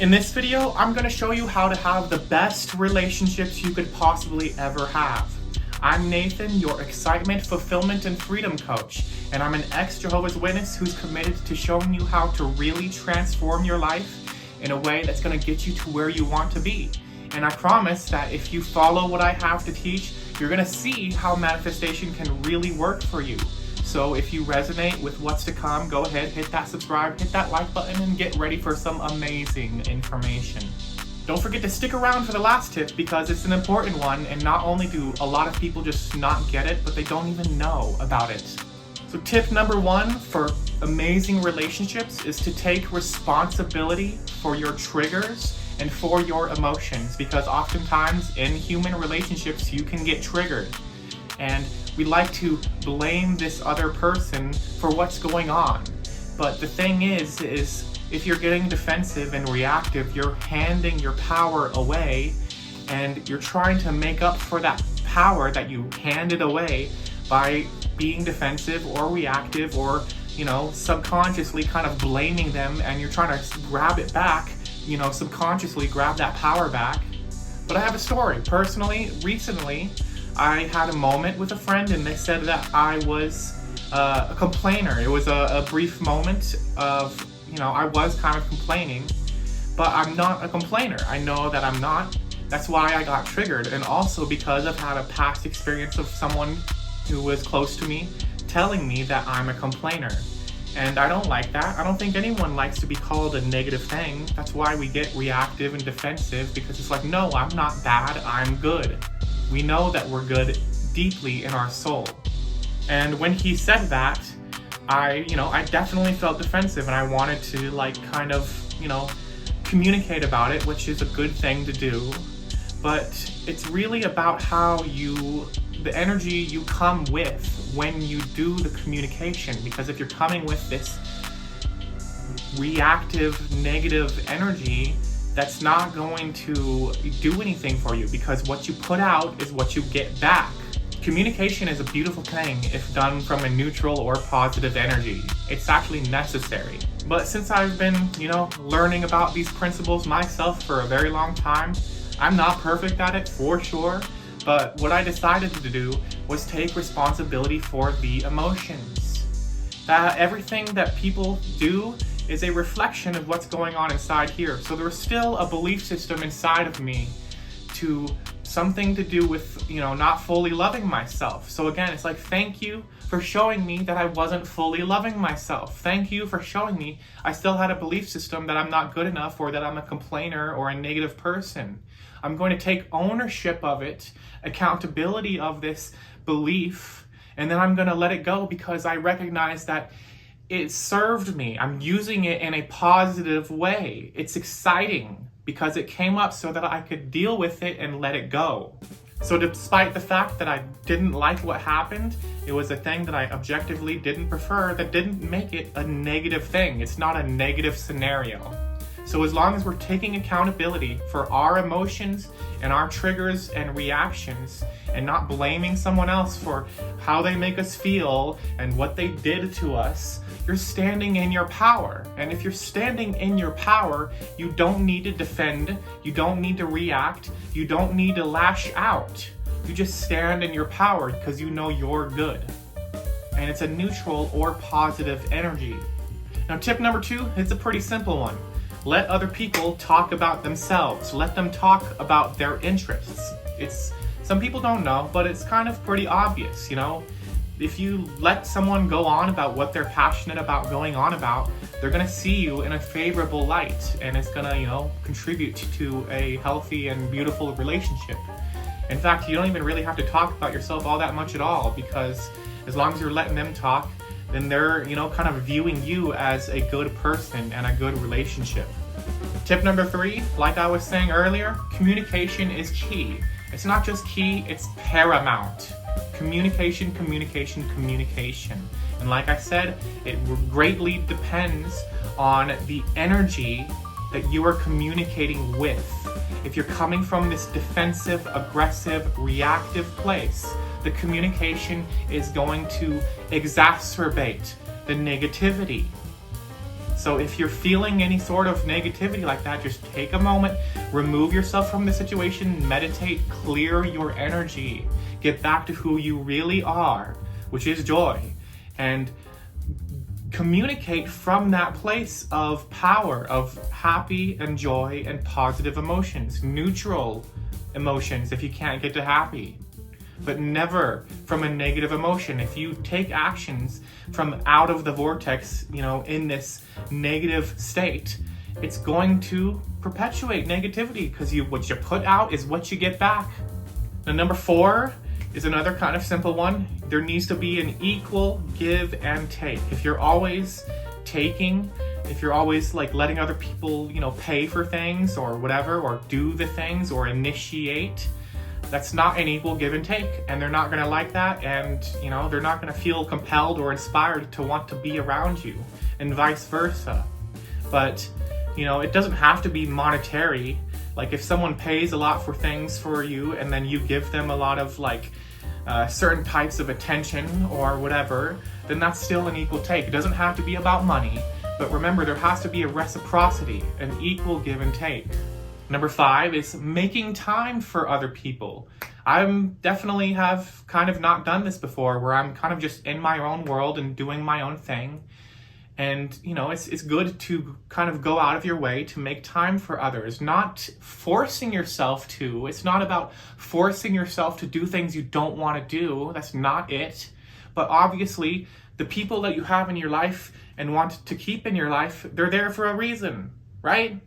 In this video, I'm going to show you how to have the best relationships you could possibly ever have. I'm Nathan, your excitement, fulfillment, and freedom coach, and I'm an ex-Jehovah's Witness who's committed to showing you how to really transform your life in a way that's going to get you to where you want to be. And I promise that if you follow what I have to teach, you're going to see how manifestation can really work for you. So if you resonate with what's to come, go ahead, hit that subscribe, hit that like button, and get ready for some amazing information. Don't forget to stick around for the last tip because it's an important one, and not only do a lot of people just not get it, but they don't even know about it. So tip number one for amazing relationships is to take responsibility for your triggers and for your emotions, because oftentimes in human relationships you can get triggered. And we like to blame this other person for what's going on. But the thing is if you're getting defensive and reactive, you're handing your power away, and you're trying to make up for that power that you handed away by being defensive or reactive, or subconsciously kind of blaming them, and you're trying to grab it back, subconsciously grab that power back. But I have a story. Personally, recently, I had a moment with a friend, and they said that I was a complainer. It was a brief moment of, I was kind of complaining, but I'm not a complainer. I know that I'm not. That's why I got triggered, and also because I've had a past experience of someone who was close to me telling me that I'm a complainer. And I don't like that. I don't think anyone likes to be called a negative thing. That's why we get reactive and defensive, because it's like, no, I'm not bad, I'm good. We know that we're good deeply in our soul. And when he said that, I definitely felt defensive, and I wanted to communicate about it, which is a good thing to do. But it's really about how the energy you come with when you do the communication. Because if you're coming with this reactive, negative energy, that's not going to do anything for you, because what you put out is what you get back. Communication is a beautiful thing if done from a neutral or positive energy. It's actually necessary. But since I've been, learning about these principles myself for a very long time, I'm not perfect at it for sure, but what I decided to do was take responsibility for the emotions. That everything that people do is a reflection of what's going on inside here. So there's still a belief system inside of me to something to do with, not fully loving myself. So again, it's like, thank you for showing me that I wasn't fully loving myself. Thank you for showing me I still had a belief system that I'm not good enough, or that I'm a complainer or a negative person. I'm going to take ownership of it, accountability of this belief, and then I'm going to let it go, because I recognize that it served me. I'm using it in a positive way. It's exciting because it came up so that I could deal with it and let it go. So despite the fact that I didn't like what happened, it was a thing that I objectively didn't prefer, that didn't make it a negative thing. It's not a negative scenario. So as long as we're taking accountability for our emotions and our triggers and reactions, and not blaming someone else for how they make us feel and what they did to us, you're standing in your power. And if you're standing in your power, you don't need to defend, you don't need to react, you don't need to lash out. You just stand in your power because you know you're good. And it's a neutral or positive energy. Now, tip number two, it's a pretty simple one. Let other people talk about themselves. Let them talk about their interests. Some people don't know, but it's kind of pretty obvious, If you let someone go on about what they're passionate about going on about, they're going to see you in a favorable light, and it's going to, contribute to a healthy and beautiful relationship. In fact, you don't even really have to talk about yourself all that much at all, because as long as you're letting them talk, then they're, kind of viewing you as a good person and a good relationship. Tip number three, like I was saying earlier, communication is key. It's not just key, it's paramount. Communication, communication, communication. And like I said, it greatly depends on the energy that you are communicating with. If you're coming from this defensive, aggressive, reactive place, the communication is going to exacerbate the negativity. So if you're feeling any sort of negativity like that, just take a moment, remove yourself from the situation, meditate, clear your energy, get back to who you really are, which is joy, and communicate from that place of power, of happy and joy and positive emotions, neutral emotions if you can't get to happy, but never from a negative emotion. If you take actions from out of the vortex, in this negative state, it's going to perpetuate negativity, because what you put out is what you get back. Now, number 4 is another kind of simple one. There needs to be an equal give and take. If you're always taking, if you're always letting other people, pay for things or whatever, or do the things or initiate, that's not an equal give and take, and they're not going to like that, and they're not going to feel compelled or inspired to want to be around you, and vice versa. But it doesn't have to be monetary. Like if someone pays a lot for things for you and then you give them a lot of certain types of attention or whatever, then that's still an equal take. It doesn't have to be about money, but remember, there has to be a reciprocity, an equal give and take. Number 5 is making time for other people. I definitely have kind of not done this before, where I'm kind of just in my own world and doing my own thing. And, it's good to kind of go out of your way to make time for others, not forcing yourself to. It's not about forcing yourself to do things you don't want to do. That's not it. But obviously, the people that you have in your life and want to keep in your life, they're there for a reason, right?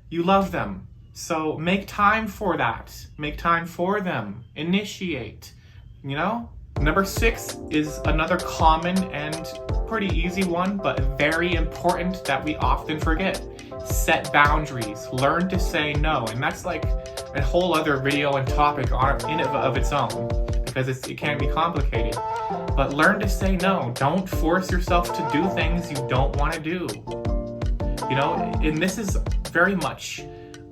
You love them. So make time for that. Make time for them. Initiate, Number 6 is another common and pretty easy one, but very important that we often forget. Set boundaries. Learn to say no. And that's like a whole other video and topic in and of its own, because it can be complicated. But learn to say no. Don't force yourself to do things you don't want to do. And this is very much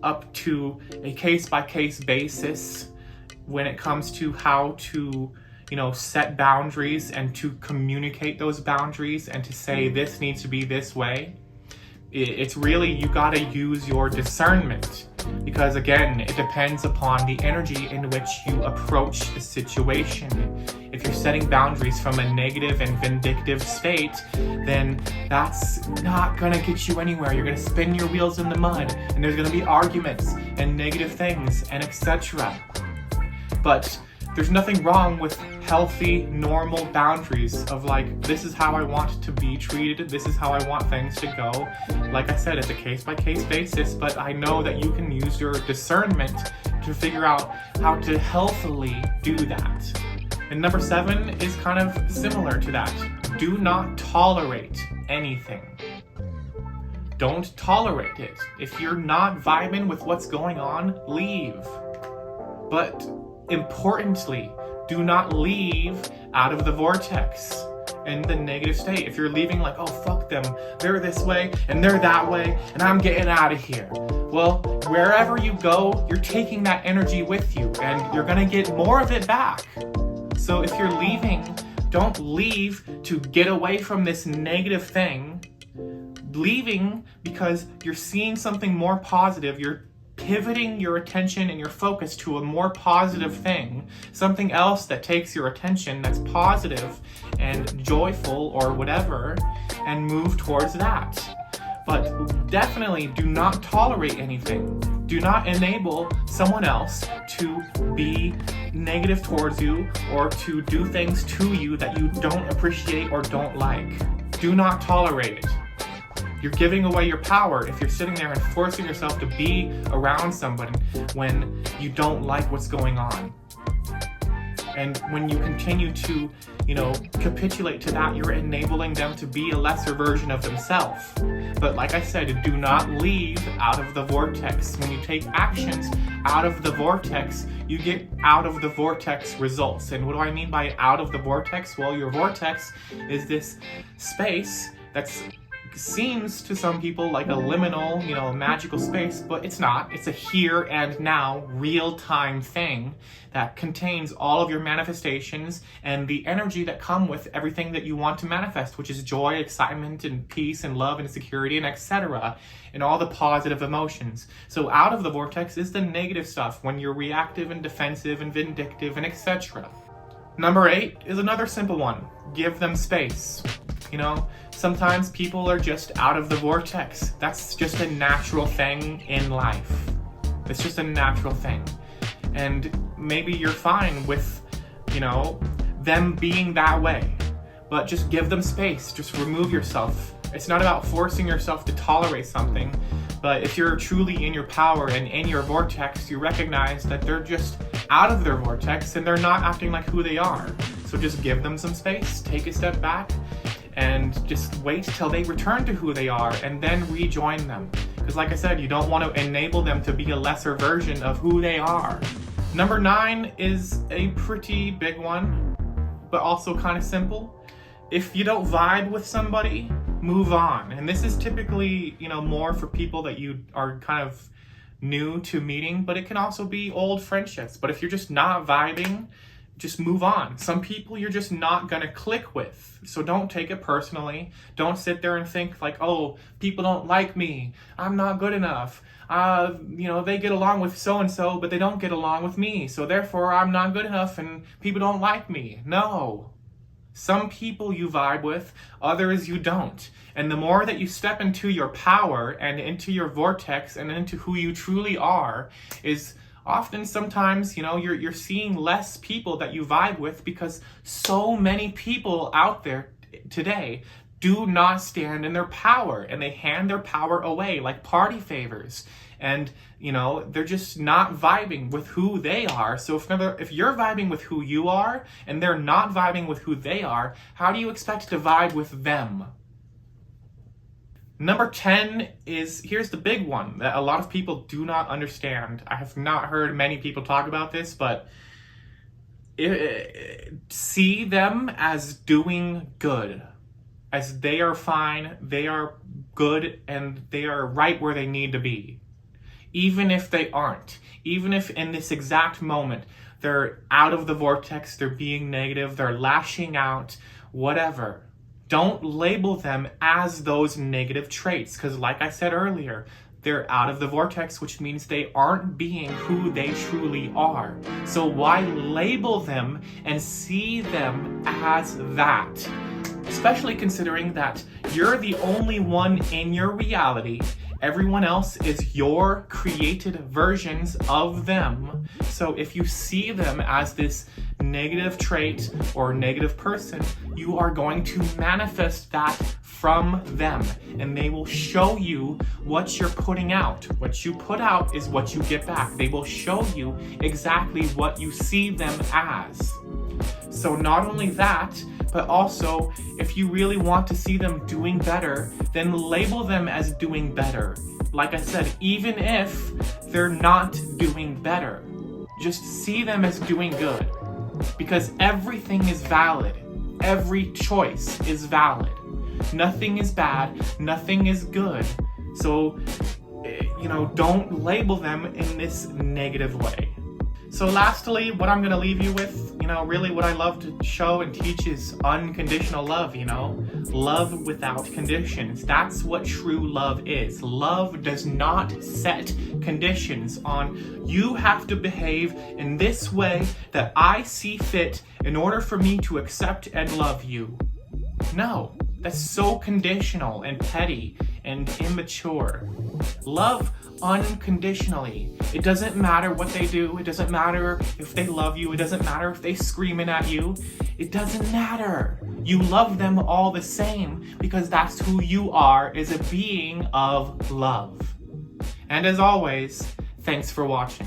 up to a case-by-case basis when it comes to how to set boundaries and to communicate those boundaries and to say this needs to be this way. It's really, you got to use your discernment, because again, it depends upon the energy in which you approach the situation. If you're setting boundaries from a negative and vindictive state, then that's not going to get you anywhere. You're going to spin your wheels in the mud, and there's going to be arguments and negative things and etc. But there's nothing wrong with healthy, normal boundaries of this is how I want to be treated, this is how I want things to go. Like I said, it's a case-by-case basis, but I know that you can use your discernment to figure out how to healthily do that. And number 7 is kind of similar to that. Do not tolerate anything. Don't tolerate it. If you're not vibing with what's going on, leave. But importantly, do not leave out of the vortex in the negative state. If you're leaving oh, fuck them, they're this way and they're that way and I'm getting out of here. Well, wherever you go, you're taking that energy with you and you're gonna get more of it back. So if you're leaving, don't leave to get away from this negative thing. Leaving because you're seeing something more positive. You're pivoting your attention and your focus to a more positive thing, something else that takes your attention that's positive and joyful or whatever, and move towards that. But definitely do not tolerate anything. Do not enable someone else to be negative towards you or to do things to you that you don't appreciate or don't like. Do not tolerate it. You're giving away your power if you're sitting there and forcing yourself to be around someone when you don't like what's going on. And when you continue to, capitulate to that, you're enabling them to be a lesser version of themselves. But like I said, do not leave out of the vortex. When you take actions out of the vortex, you get out of the vortex results. And what do I mean by out of the vortex? Well, your vortex is this space that's seems to some people like a liminal, magical space, but it's not. It's a here and now, real-time thing that contains all of your manifestations and the energy that come with everything that you want to manifest, which is joy, excitement, and peace, and love, and security, and etc., and all the positive emotions. So out of the vortex is the negative stuff, when you're reactive and defensive and vindictive and etc. Number 8 is another simple one. Give them space. Sometimes people are just out of the vortex. That's just a natural thing in life. It's just a natural thing. And maybe you're fine with, them being that way. But just give them space. Just remove yourself. It's not about forcing yourself to tolerate something. But if you're truly in your power and in your vortex, you recognize that they're just out of their vortex and they're not acting like who they are. So just give them some space. Take a step back. And just wait till they return to who they are and then rejoin them. Because like I said, you don't want to enable them to be a lesser version of who they are. Number 9 is a pretty big one, but also kind of simple. If you don't vibe with somebody, move on. And this is typically, more for people that you are kind of new to meeting, but it can also be old friendships. But if you're just not vibing, just move on. Some people you're just not gonna click with. So don't take it personally. Don't sit there and think like, oh, people don't like me. I'm not good enough. They get along with so-and-so, but they don't get along with me. So therefore I'm not good enough and people don't like me. No. Some people you vibe with, others you don't. And the more that you step into your power and into your vortex and into who you truly are is often sometimes, you're seeing less people that you vibe with because so many people out there today do not stand in their power and they hand their power away like party favors. And, they're just not vibing with who they are. So if you're vibing with who you are and they're not vibing with who they are, how do you expect to vibe with them? Number 10 is, here's the big one that a lot of people do not understand. I have not heard many people talk about this, but see them as doing good. As they are fine, they are good, and they are right where they need to be. Even if they aren't. Even if in this exact moment they're out of the vortex, they're being negative, they're lashing out, whatever. Don't label them as those negative traits, because like I said earlier, they're out of the vortex, which means they aren't being who they truly are. So why label them and see them as that? Especially considering that you're the only one in your reality. Everyone else is your created versions of them. So if you see them as this negative trait or negative person, you are going to manifest that from them, and they will show you what you're putting out. What you put out is what you get back. They will show you exactly what you see them as. So not only that, but also if you really want to see them doing better, then label them as doing better. Like I said, even if they're not doing better, just see them as doing good. Because everything is valid. Every choice is valid. Nothing is bad. Nothing is good. So, don't label them in this negative way. So lastly, what I'm going to leave you with, really what I love to show and teach is unconditional love, love without conditions. That's what true love is. Love does not set conditions on, you have to behave in this way that I see fit in order for me to accept and love you. No, that's so conditional and petty and immature. Love unconditionally. It doesn't matter what they do. It doesn't matter if they love you. It doesn't matter if they screaming at you. It doesn't matter. You love them all the same because that's who you are, is a being of love. And as always, thanks for watching.